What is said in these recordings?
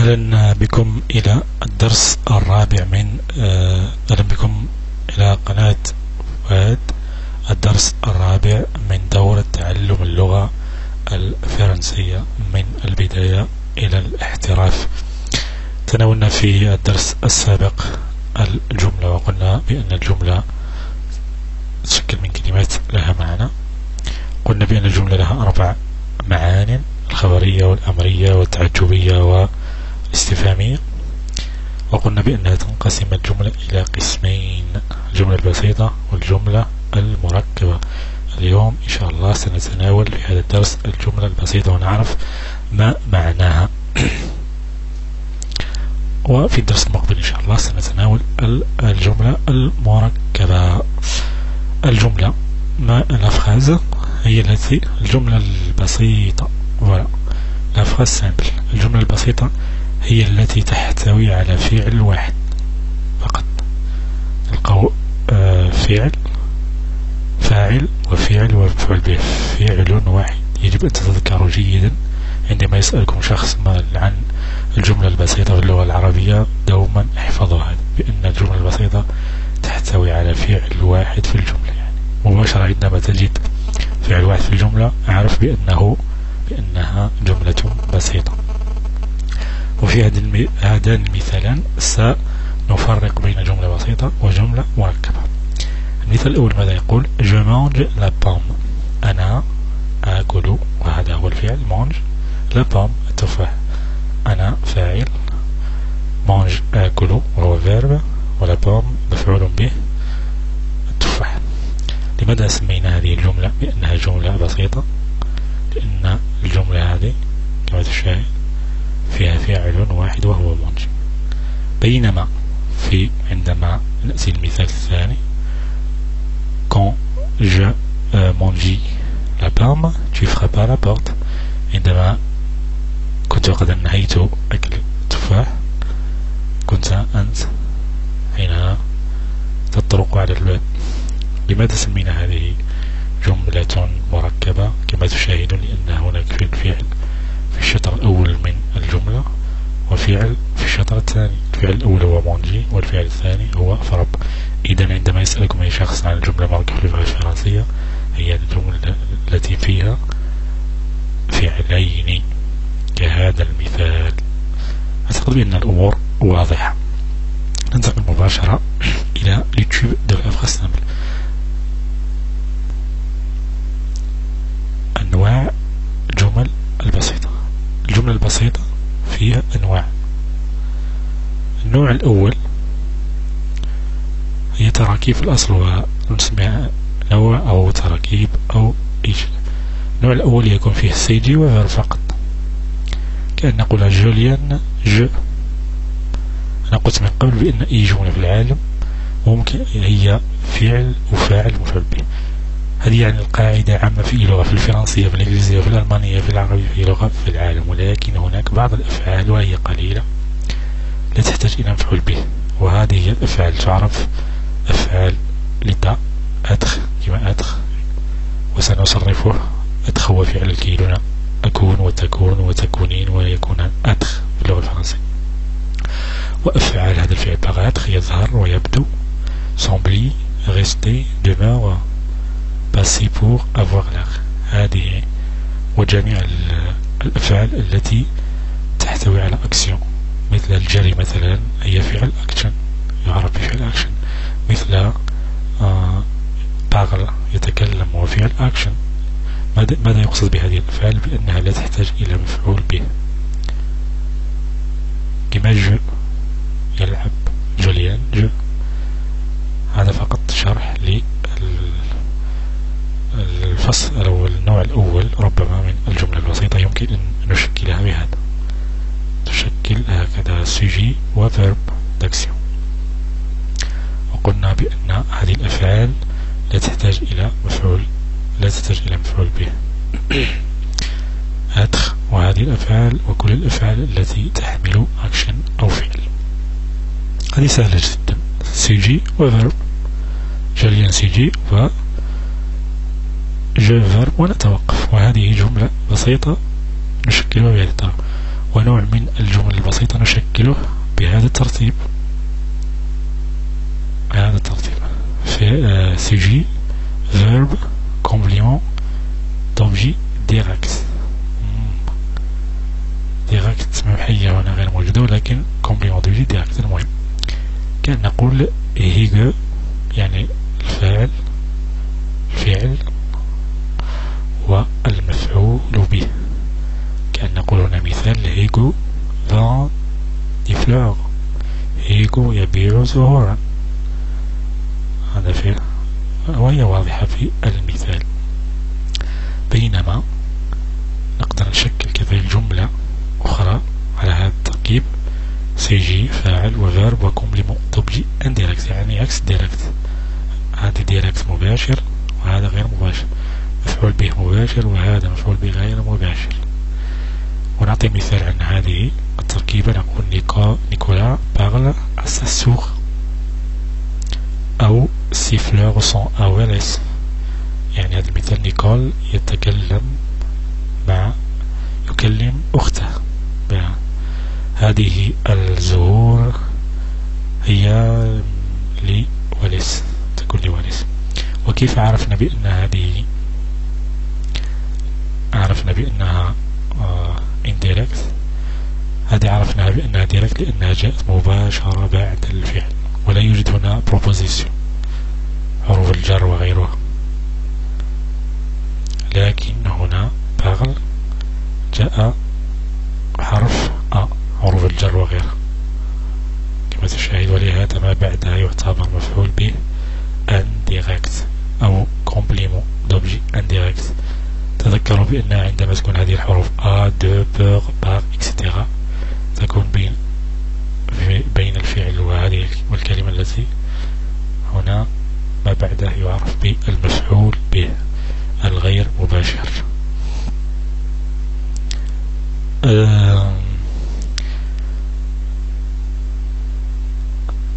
أهلا بكم إلى الدرس الرابع من أهلا بكم إلى قناة فؤاد. الدرس الرابع من دورة تعلم اللغة الفرنسية من البداية إلى الاحتراف. تناولنا في الدرس السابق الجملة، وقلنا بأن الجملة تشكل من كلمات لها معنى. قلنا بأن الجملة لها 4 معان: الخبرية والأمرية والتعجبية والاستفهامية. وقلنا بأنها تنقسم الجملة إلى قسمين: الجملة البسيطة والجملة المركبة. اليوم إن شاء الله سنتناول في هذا الدرس الجملة البسيطة ونعرف ما معناها. وفي الدرس المقبل إن شاء الله سنتناول الجملة المركبة. الجملة la phrase هي التي الجملة البسيطة la phrase simple. الجملة البسيطة هي التي تحتوي على فعل واحد فقط. نلقاو فاعل وفعل ومفعول به، فعل واحد. يجب أن تتذكروا جيدا عندما يسألكم شخص عن الجملة البسيطة في اللغة العربية، دوما احفظوا هذا، بأن الجملة البسيطة تحتوي على فعل واحد في الجملة. يعني مباشرة عندما تجد فعل واحد في الجملة اعرف بأنها جملة بسيطة. وفي هذان المثالان سنفرق بين جملة بسيطة وجملة مركبة. المثال الأول ماذا يقول؟ Je mange la pomme. أنا آكل، وهذا هو الفعل mange. la pomme التفاح. أنا فاعل، mange آكل وهو verbe، ولا pomme مفعول به التفاح. لماذا سمينا هذه الجملة بأنها جملة بسيطة؟ لأن الجملة هذه كما تشاهد فيها فاعل واحد وهو mange. بينما عندما نأتي المثال الثاني quand je mange la pomme tu frapperas la porte. عندما كنت قد انهيت أكل التفاح كنت أنت حينها تطرق على الباب. لماذا سمينا هذه جملة مركبة؟ كما تشاهدون لأن هناك فعل في الشطر الأول من الجملة وفعل في الشطر الثاني. الفعل الأول هو مونجي والفعل الثاني هو فرب. إذن عندما يسألكم أي شخص عن الجملة المركبة في اللغة الفرنسية هي الجملة التي فيها فعلين كهذا المثال. أعتقد بأن الأمور واضحة. ننتقل مباشرة إلى اليوتيوب de la phrase simple. أنواع الجمل البسيطة. الجملة البسيطة فيها أنواع. النوع الأول هي تراكيب في الأصل، ونسميها نوع أو تراكيب أو إيش. النوع الأول يكون فيه سيجي وفعل فقط، كأن نقول جوليان جو. أنا قلت من قبل بأن أي جملة في العالم ممكن هي فعل وفاعل مفعول به. هذه يعني القاعدة عامة في لغة، في الفرنسية، في الإنجليزية، في الألمانية، في العربية، في لغة في العالم. ولكن هناك بعض الأفعال وهي قليلة لا تحتاج إلى مفعول به، وهذه هي الأفعال تعرف أفعال لتا أدخ كما أدخ، وسنصرفه أدخ هو فعل الكيلون أكون وتكون وتكونين ويكونان أدخ في اللغة الفرنسية. وأفعال هذا الفعل باغاتخ يظهر ويبدو، sembler, rester, demeurer, passer pour, avoir l'air. هذه وجميع الأفعال التي تحتوي على أكسيون، مثل الجري مثلا هي فعل أكشن يعرف بفعل أكشن، مثل باغل يتكلم وفعل أكشن. ماذا يقصد بهذه الأفعال؟ بأنها لا تحتاج إلى مفعول به. كما جو يلعب جوليان جو. هذا فقط شرح للفصل أو النوع الأول ربما من الجملة البسيطة. يمكن أن نشكلها بهذا، تشكل هكذا سوجي وفيرب داكسيون. وقلنا بأن هذه الأفعال لا تحتاج إلى مفعول به أدخ. وهذه الأفعال وكل الأفعال التي تحمل أكشن أو فعل هذه سهلة جدا. سيجي وفيرب، جوليان سيجي و جو فيرب ونتوقف. وهذه جملة بسيطة نشكلها بهذه الطريقة. ونوع من الجمل البسيطة نشكله بهذا الترتيب. في sujet verbe complément d'objet direct. direct ممحية هنا غير موجودة، ولكن complément d'objet direct. المهم كان نقول هيجو يعني الفاعل والمفعول به. كان نقول هنا مثال هيجو vend des fleurs. هيجو يبيع زهورا. هذا فعل وهي واضحة في المثال. بينما نقدر نشكل كذلك جملة أخرى على هذا التركيب سيجي فاعل وفيرب وكومبليمون دوبجي انديركت، يعني عكس ديركت. هذا ديركت مباشر وهذا غير مباشر، مفعول به مباشر وهذا مفعول به غير مباشر. ونعطي مثال عن هذه التركيبة. نقول نيكولا parle à sa soeur أو ses fleurs sont à Welles. يعني هذا المثال نيكول يكلم أخته. هذه الزهور هي لوليس، تكون لوليس. وكيف عرفنا بأنها indirect؟ هذه عرفناها بأنها direct لأنها جاءت مباشرة بعد الفعل، ولا يوجد هنا proposition حروف الجر وغيرها. لكن هنا parle جاء حرف حروف الجر وغيرها كما تشاهد، ولهذا ما بعدها يعتبر مفعول به indirect أو complément d'objet indirect. تذكروا بأن عندما تكون هذه الحروف a, de, per, par, etc. تكون بين الفعل وهذه والكلمة التي هنا ما بعدها يعرف بالمفعول به الغير مباشر.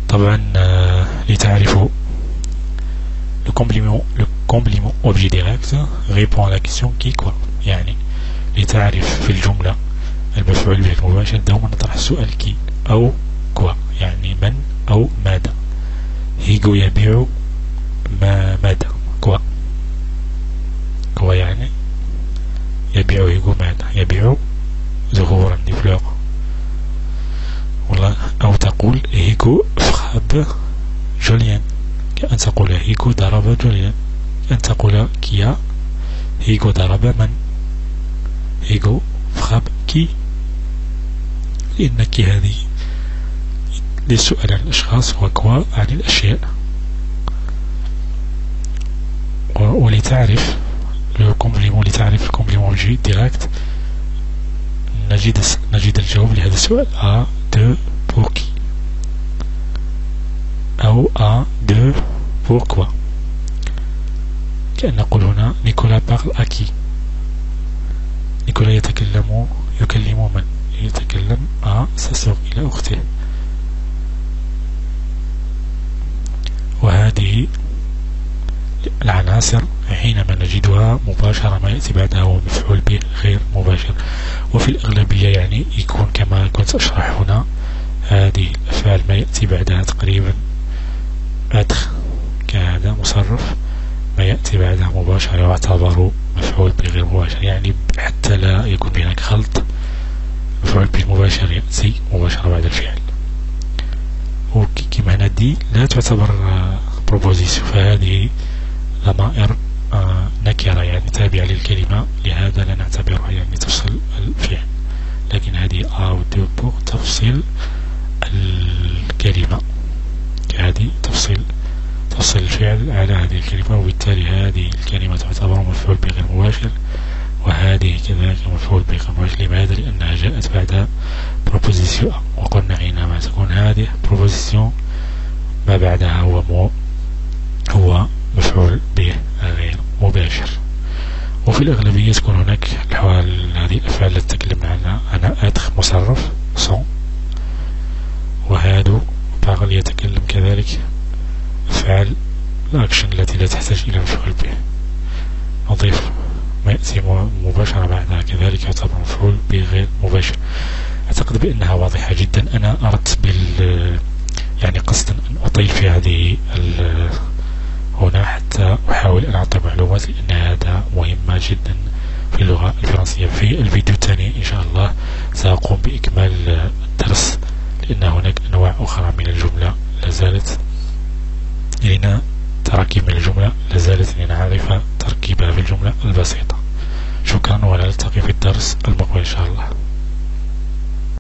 طبعا لتعرفوا le complément objet direct répond à la question qui quoi. يعني لتعرف في الجملة المفعول به المباشر دوما نطرح السؤال كي أو كوا، يعني من أو ماذا. هيجو يبيع ماذا؟ كوا يعني يبيع هيجو ماذا؟ يبيع زهورا دي فلور. والله أو تقول هيجو فخاب جوليان، كأن تقول هيجو ضرب جوليان، كأن تقول كيا هيجو ضرب من. هيجو فخاب كي، لأن كي هذه للسؤال عن الأشخاص وكوا عن الأشياء. ولتعرف لتعرف الكومبليمون جي ديريكت نجد الجواب لهذا السؤال A de pour qui أو A de pourquoi. كأن نقول هنا نيكولا parle à qui. نيكولا يكلم من؟ يتكلم sa sœur إلى أخته. وهذه العناصر حينما نجدها مباشرة ما يأتي بعدها هو مفعول به غير مباشر. وفي الأغلبية يعني يكون كما كنت أشرح هنا، هذه الأفعال ما يأتي بعدها تقريبا أدخ كهذا مصرف، ما يأتي بعدها مباشرة يعتبر مفعول به غير مباشر، يعني حتى لا يكون هناك خلط. مفعول به مباشر يأتي مباشرة بعد الفعل. وكما هنا دي لا تعتبر بروبوزيسيون، فهذه ضمائر نكرة يعني تابعة للكلمة، لهذا لا نعتبرها يعني تفصل الفعل. لكن هذه أو دو بور تفصيل الكلمة، هذه تفصيل الفعل على هذه الكلمة، وبالتالي هذه الكلمة تعتبر مفعول به غير مباشر، وهذه كذلك مفعول به غير مباشر. لماذا؟ لأنها جاءت بعد بروبوزيسيون، وقلنا حينما تكون هذه بروبوزيسيون ما بعدها هو مفعول به غير مباشر. وفي الأغلبية تكون هناك هذه الأفعال التي تكلمنا عنها، أنا أدخ مصرف صون، وهذا باغل يتكلم كذلك أفعال الأكشن التي لا تحتاج إلى مفعول به. نضيف ما يأتي مباشرة بعدها كذلك يعتبر مفعول به غير مباشر. بأنها واضحة جدا. أنا أردت يعني قصدا أن أطيل في هذه هنا حتى أحاول أن أعطي معلومات، لأن هذا مهمة جدا في اللغة الفرنسية. في الفيديو الثاني إن شاء الله سأقوم بإكمال الدرس، لأن هناك أنواع أخرى من الجملة لازالت لنا تراكيب من الجملة لازالت لنعرف تركيبها في الجملة البسيطة. شكرا، ونلتقي في الدرس المقبل إن شاء الله.